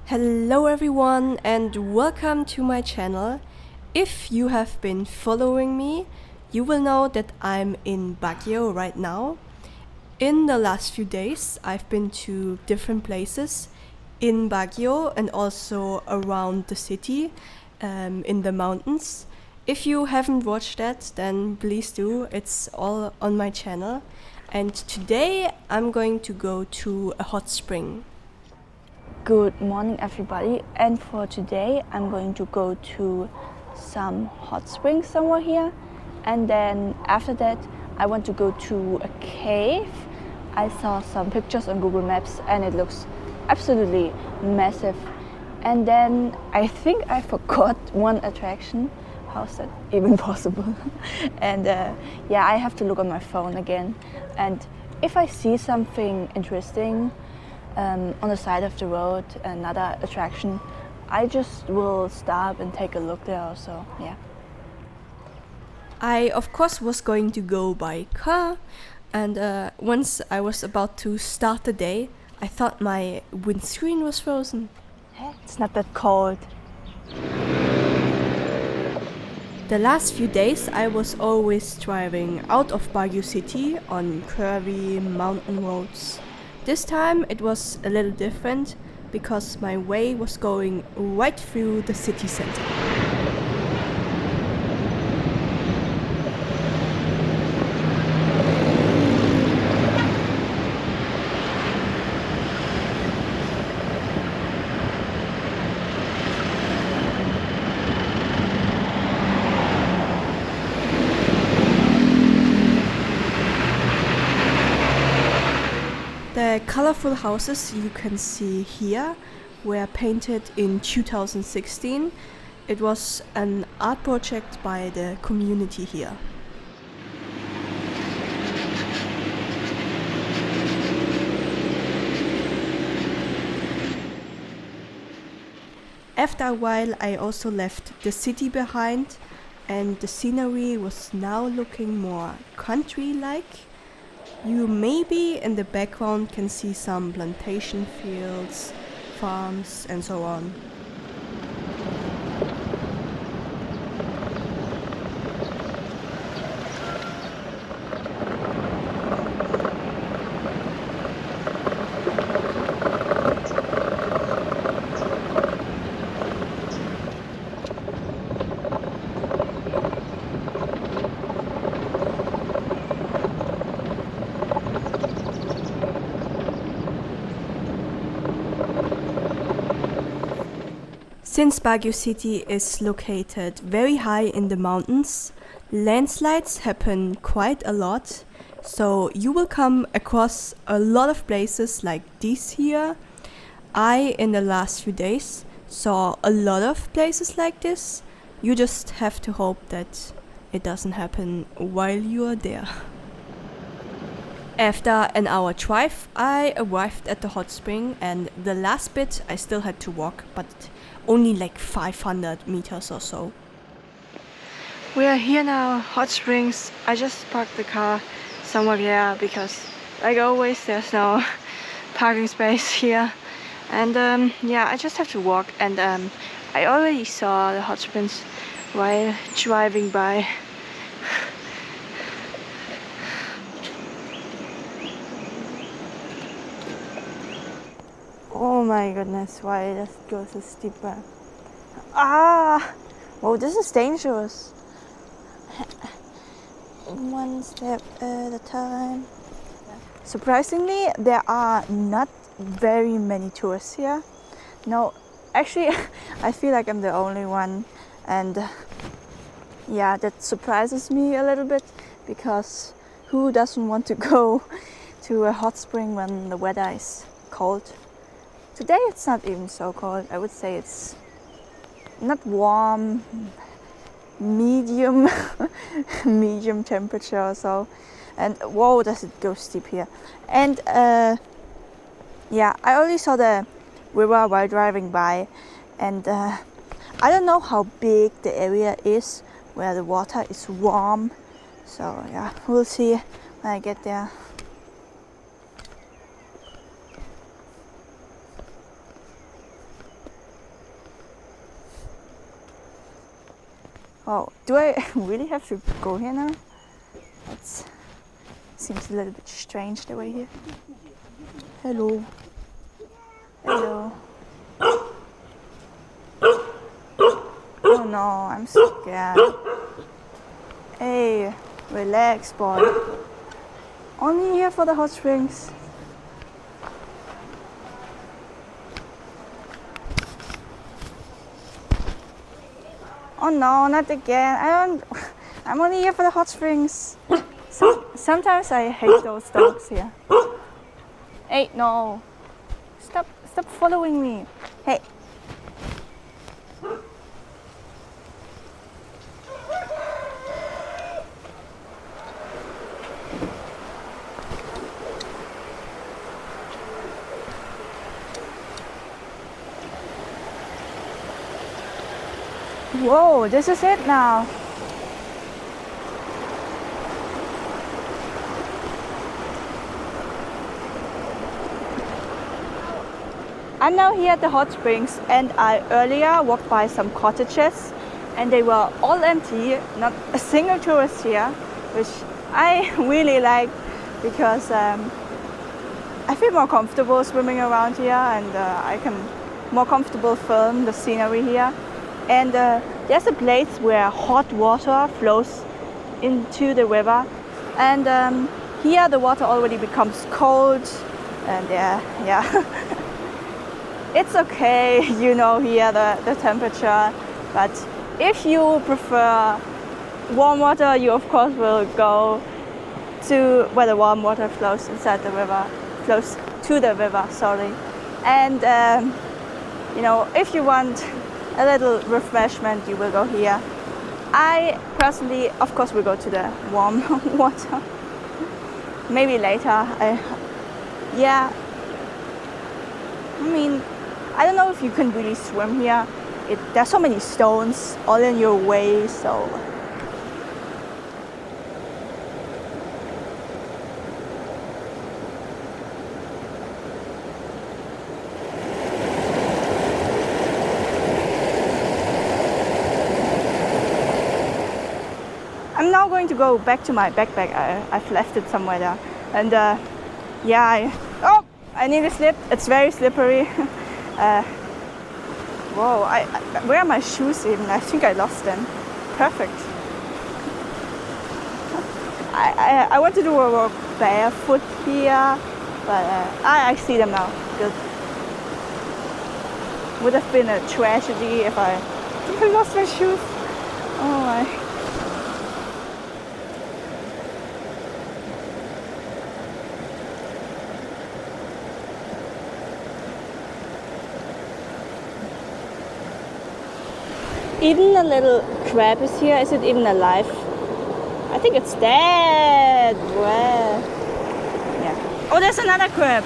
Hello everyone and welcome to my channel. If you have been following me, you will know that I'm in Baguio right now. In the last few days, I've been to different places in Baguio and also around the city, in the mountains. If you haven't watched that, then please do. It's all on my channel. And today I'm going to go to a hot spring. Good morning everybody, and for today I'm going to go to some hot springs somewhere here, and then after that I want to go to a cave. I saw some pictures on Google Maps and it looks absolutely massive, and then I think I forgot one attraction. How's that even possible? And yeah, I have to look on my phone again, and if I see something interesting on the side of the road, another attraction, I just will stop and take a look there also, yeah. I of course was going to go by car, and once I was about to start the day, I thought my windscreen was frozen. It's not that cold. The last few days I was always driving out of Baguio City on curvy mountain roads. This time it was a little different because my way was going right through the city center. The colorful houses you can see here were painted in 2016. It was an art project by the community here. After a while I also left the city behind, and the scenery was now looking more country-like. You maybe in the background can see some plantation fields, farms and so on. Since Baguio City is located very high in the mountains, landslides happen quite a lot, so you will come across a lot of places like these here. I, in the last few days, saw a lot of places like this. You just have to hope that it doesn't happen while you are there. After an hour drive, I arrived at the hot spring, and the last bit I still had to walk, but only like 500 meters or so. We are here now, hot springs. I just parked the car somewhere here because, like always, there's no parking space here. And yeah, I just have to walk, and I already saw the hot springs while driving by. Oh my goodness, why does it go so steeper? Ah! Whoa, this is dangerous. One step at a time. Surprisingly, there are not very many tourists here. No, actually, I feel like I'm the only one. And yeah, that surprises me a little bit, because who doesn't want to go to a hot spring when the weather is cold? Today it's not even so cold. I would say it's not warm, medium medium temperature or so. And whoa, does it go steep here. And yeah, I only saw the river while driving by, and I don't know how big the area is where the water is warm, so yeah, we'll see when I get there. Oh, do I really have to go here now? It seems a little bit strange the way here. Hello. Hello. Oh no, I'm scared. Hey, relax, boy. Only here for the hot springs. Oh no, not again. I'm only here for the hot springs. Sometimes I hate those dogs here. Hey, no. Stop following me. Hey. Whoa, this is it now. I'm now here at the hot springs, and I earlier walked by some cottages and they were all empty, not a single tourist here, which I really like because I feel more comfortable swimming around here, and I can more comfortable film the scenery here. And there's a place where hot water flows into the river, and here the water already becomes cold, and yeah. It's okay, you know, here the temperature, but if you prefer warm water, you of course will go to where the warm water flows inside the river, flows to the river, sorry. And you know, if you want a little refreshment, you will go here. I personally, of course, will go to the warm water. Maybe later. Yeah. I mean, I don't know if you can really swim here. There's so many stones all in your way, so. I'm now going to go back to my backpack. I've left it somewhere there. And yeah, I nearly slipped. It's very slippery. Whoa, where are my shoes even? I think I lost them. Perfect. I want to do a walk barefoot here, but I see them now. Good. Would have been a tragedy if I lost my shoes. Oh my. Even a little crab is here. Is it even alive? I think it's dead. Well, yeah. Oh, there's another crab.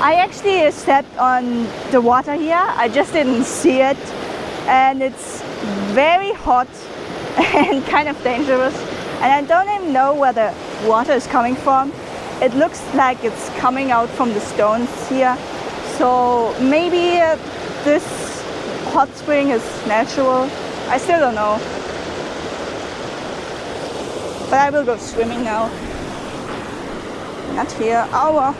I actually stepped on the water here. I just didn't see it. And it's very hot and kind of dangerous. And I don't even know where the water is coming from. It looks like it's coming out from the stones here. So maybe this hot spring is natural. I still don't know. But I will go swimming now. Not here. Oh well.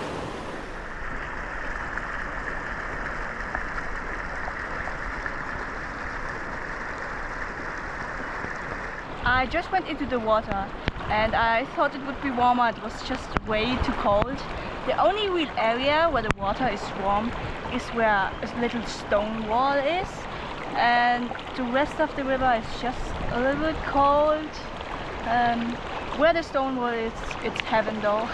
I just went into the water and I thought it would be warmer. It was just way too cold. The only real area where the water is warm is where a little stone wall is, and the rest of the river is just a little bit cold. Where the stone wall is, it's heaven though.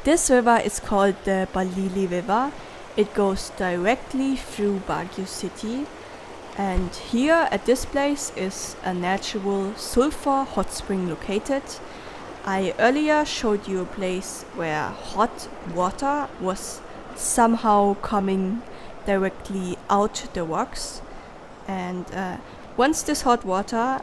This river is called the Balili River. It goes directly through Baguio City, and here at this place is a natural sulfur hot spring located. I earlier showed you a place where hot water was somehow coming directly out the rocks, and once this hot water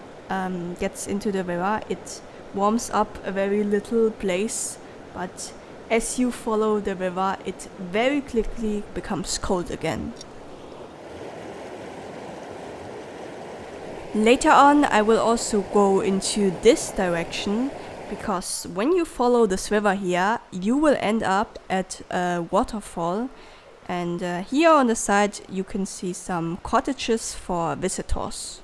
gets into the river, it warms up a very little place, but as you follow the river, it very quickly becomes cold again. Later on, I will also go into this direction, because when you follow this river here, you will end up at a waterfall, and here on the side you can see some cottages for visitors.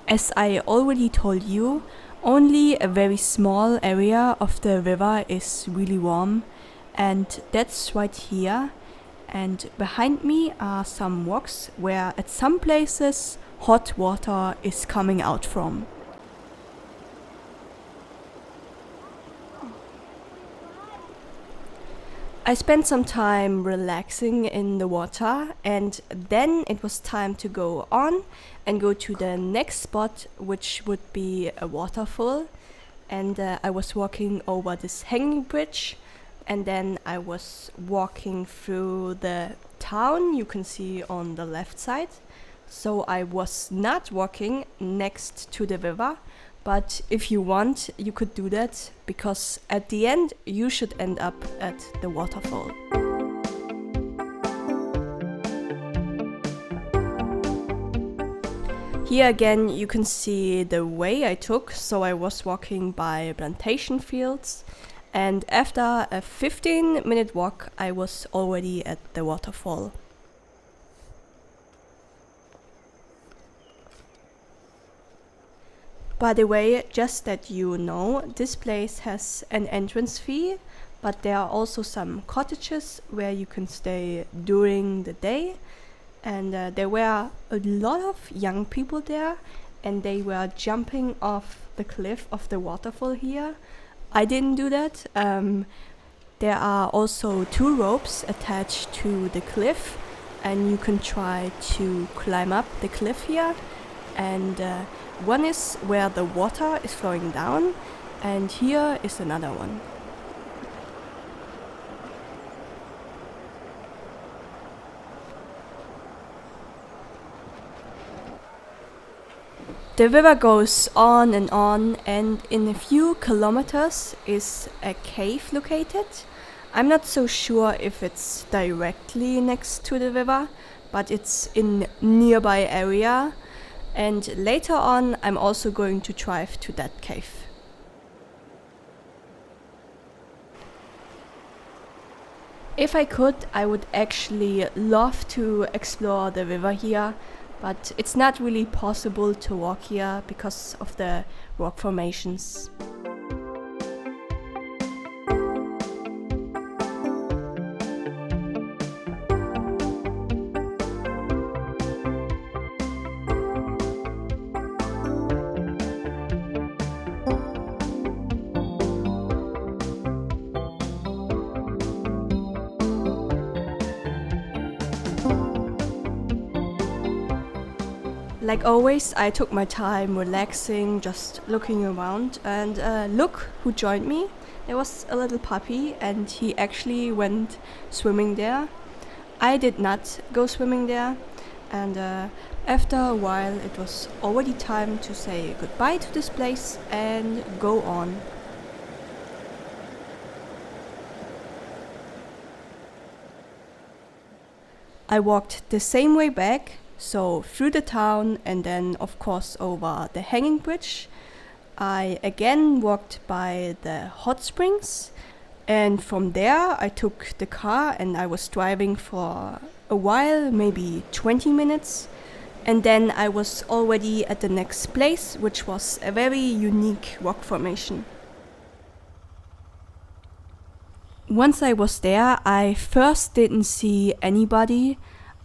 As I already told you, only a very small area of the river is really warm, and that's right here. And behind me are some rocks where at some places hot water is coming out from. I spent some time relaxing in the water, and then it was time to go on and go to the next spot, which would be a waterfall. And I was walking over this hanging bridge, and then I was walking through the town you can see on the left side. So I was not walking next to the river, but if you want, you could do that, because at the end you should end up at the waterfall. Here again you can see the way I took. So I was walking by plantation fields, and after a 15-minute walk I was already at the waterfall. By the way, just that you know, this place has an entrance fee, but there are also some cottages where you can stay during the day. And there were a lot of young people there, and they were jumping off the cliff of the waterfall here. I didn't do that. There are also 2 ropes attached to the cliff, and you can try to climb up the cliff here. And one is where the water is flowing down, and here is another one. The river goes on, and in a few kilometers is a cave located. I'm not so sure if it's directly next to the river, but it's in nearby area. And later on, I'm also going to drive to that cave. If I could, I would actually love to explore the river here, but it's not really possible to walk here because of the rock formations. Like always, I took my time relaxing, just looking around, and look who joined me. There was a little puppy, and he actually went swimming there. I did not go swimming there, and after a while it was already time to say goodbye to this place and go on. I walked the same way back, so through the town and then of course over the hanging bridge. I again walked by the hot springs, and from there I took the car and I was driving for a while, maybe 20 minutes, and then I was already at the next place, which was a very unique rock formation. Once I was there, I first didn't see anybody.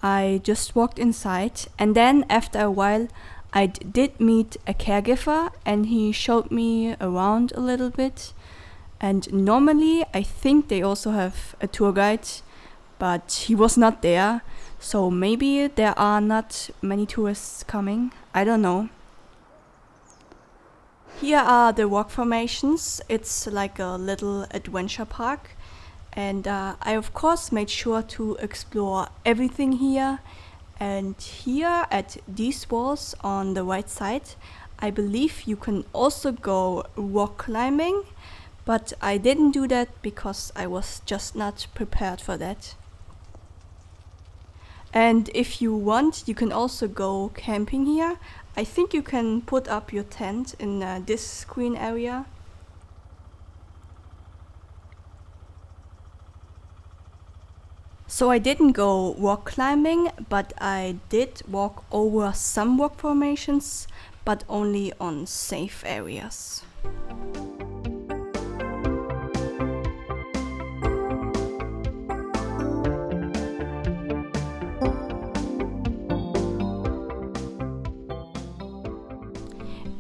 I just walked inside, and then after a while I did meet a caregiver, and he showed me around a little bit. And normally I think they also have a tour guide, but he was not there, so maybe there are not many tourists coming, I don't know. Here are the rock formations. It's like a little adventure park. And I of course made sure to explore everything here. And here at these walls on the right side, I believe you can also go rock climbing, but I didn't do that because I was just not prepared for that. And if you want, you can also go camping here. I think you can put up your tent in this green area. So I didn't go rock climbing, but I did walk over some rock formations, but only on safe areas.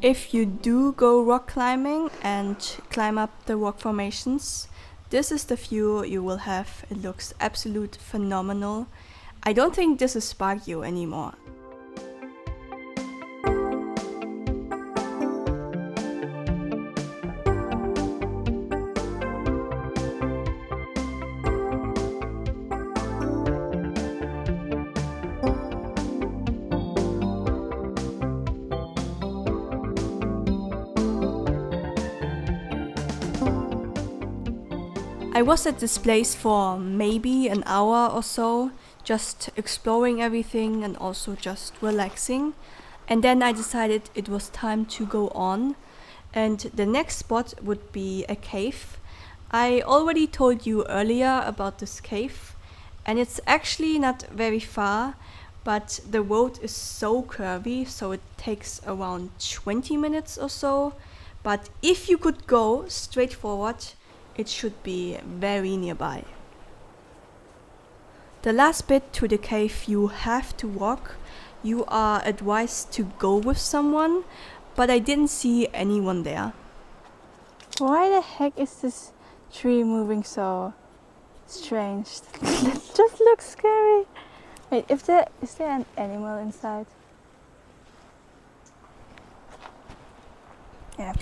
If you do go rock climbing and climb up the rock formations, this is the view you will have. It looks absolute phenomenal. I don't think this is Baguio anymore. I was at this place for maybe an hour or so, just exploring everything and also just relaxing. And then I decided it was time to go on. And the next spot would be a cave. I already told you earlier about this cave, and it's actually not very far, but the road is so curvy, so it takes around 20 minutes or so. But if you could go straight forward, it should be very nearby. The last bit to the cave you have to walk. You are advised to go with someone, but I didn't see anyone there. Why the heck is this tree moving so strange? It just looks scary. Wait, is there an animal inside? Yeah.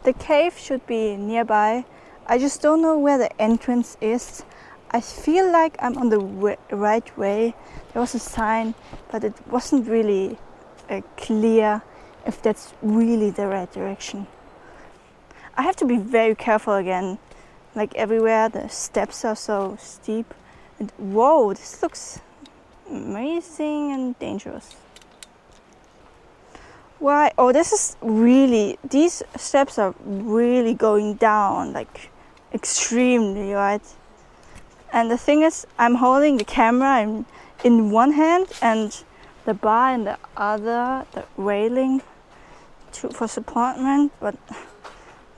The cave should be nearby. I just don't know where the entrance is. I feel like I'm on the right way. There was a sign, but it wasn't really clear if that's really the right direction. I have to be very careful again. Like everywhere, the steps are so steep. And whoa, this looks amazing and dangerous. Why? Oh, these steps are really going down, like extremely, right? And the thing is, I'm holding the camera in one hand and the bar in the other, the railing for supportment, but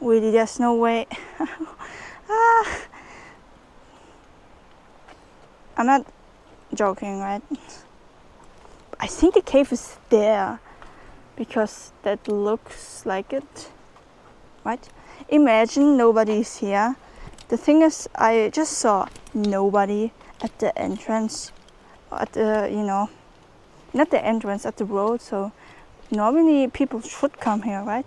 really there's no way. I'm not joking, right? I think the cave is there, because that looks like it, right? Imagine nobody's here. The thing is, I just saw nobody at the entrance, at the, not the entrance, at the road, so normally people should come here, right?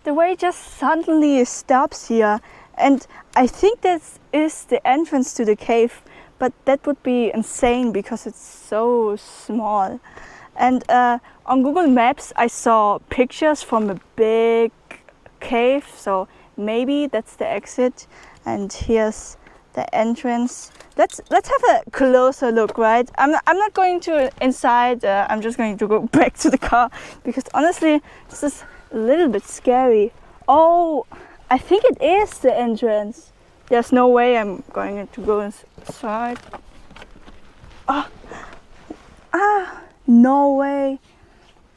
The way just suddenly stops here, and I think that is the entrance to the cave, but that would be insane because it's so small. And on Google Maps I saw pictures from a big cave, so maybe that's the exit, and here's the entrance. Let's have a closer look, right? I'm not going to inside. I'm just going to go back to the car because honestly, this is a little bit scary. Oh, I think it is the entrance. There's no way I'm going to go inside. No way.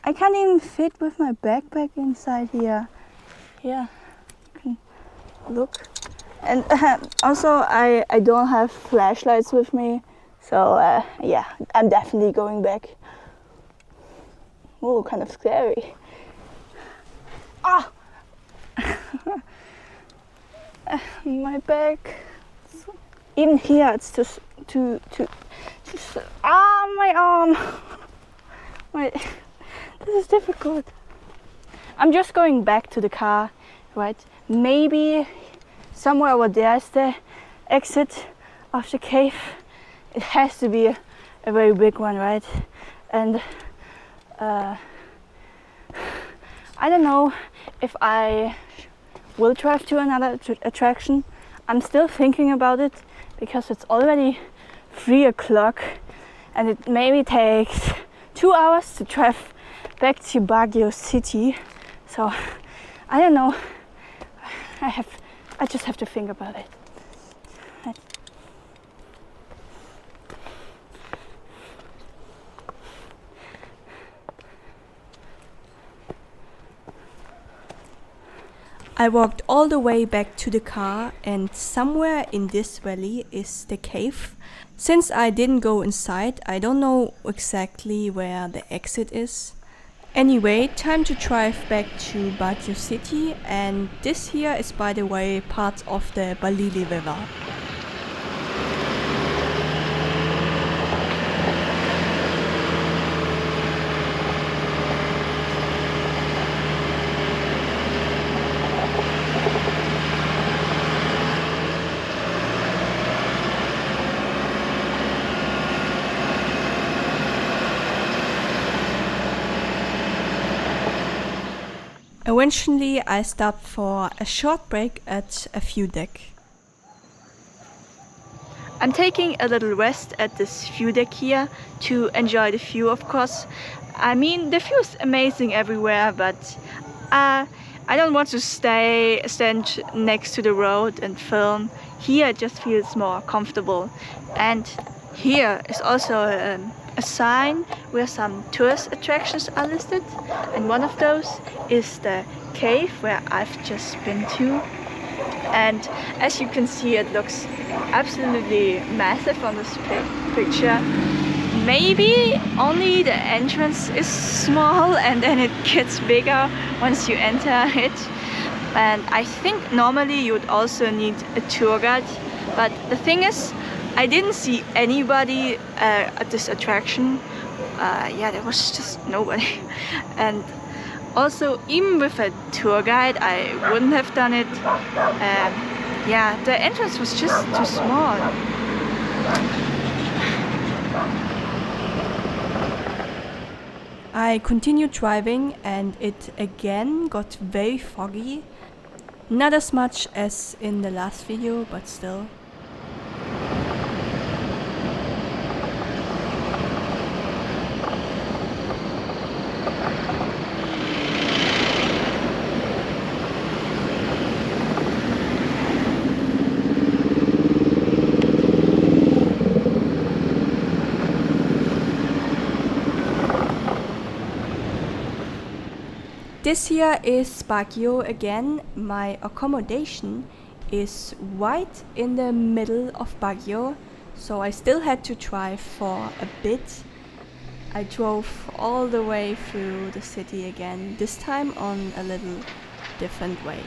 I can't even fit with my backpack inside here. Yeah, you can look. And also I don't have flashlights with me. So yeah, I'm definitely going back. Oh, kind of scary. My back. even here it's too my arm. Wait, this is difficult. I'm just going back to the car, right? Maybe somewhere over there is the exit of the cave. It has to be a very big one, right? And I don't know if I will drive to another attraction. I'm still thinking about it because it's already 3 o'clock and it maybe takes 2 hours to drive back to Baguio City. So I don't know. I just have to think about it. I walked all the way back to the car, and somewhere in this valley is the cave. Since I didn't go inside, I don't know exactly where the exit is. Anyway, time to drive back to Baguio City, and this here is, by the way, part of the Balili River. Eventually, I stopped for a short break at a view deck. I'm taking a little rest at this view deck here to enjoy the view, of course. I mean, the view is amazing everywhere, but I don't want to stand next to the road and film. Here it just feels more comfortable. And here is also a sign where some tourist attractions are listed, and one of those is the cave where I've just been to. And as you can see, it looks absolutely massive on this picture. Maybe only the entrance is small and then it gets bigger once you enter it. And I think normally you would also need a tour guide, but the thing is, I didn't see anybody at this attraction. Yeah, there was just nobody. And also, even with a tour guide, I wouldn't have done it. Yeah, the entrance was just too small. I continued driving and it again got very foggy. Not as much as in the last video, but still. This here is Baguio again. My accommodation is right in the middle of Baguio, so I still had to drive for a bit. I drove all the way through the city again, this time on a little different way.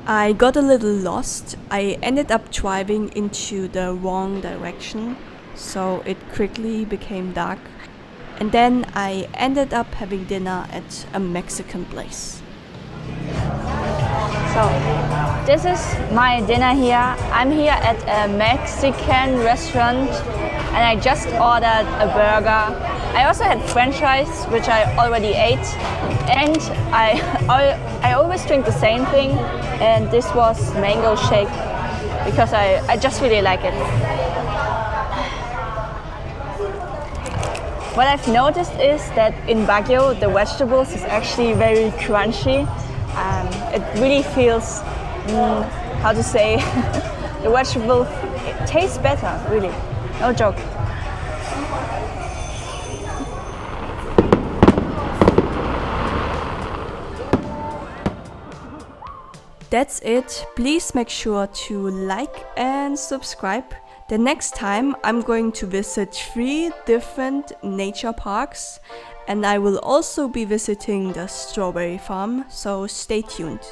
I got a little lost. I ended up driving into the wrong direction, so it quickly became dark. And then I ended up having dinner at a Mexican place. So, this is my dinner here. I'm here at a Mexican restaurant and I just ordered a burger. I also had French fries, which I already ate. And I always drink the same thing, and this was mango shake because I just really like it. What I've noticed is that in Baguio, the vegetables is actually very crunchy. It really feels, how to say, the vegetable it tastes better, really. No joke. That's it. Please make sure to like and subscribe. The next time I'm going to visit 3 different nature parks, and I will also be visiting the strawberry farm, so stay tuned.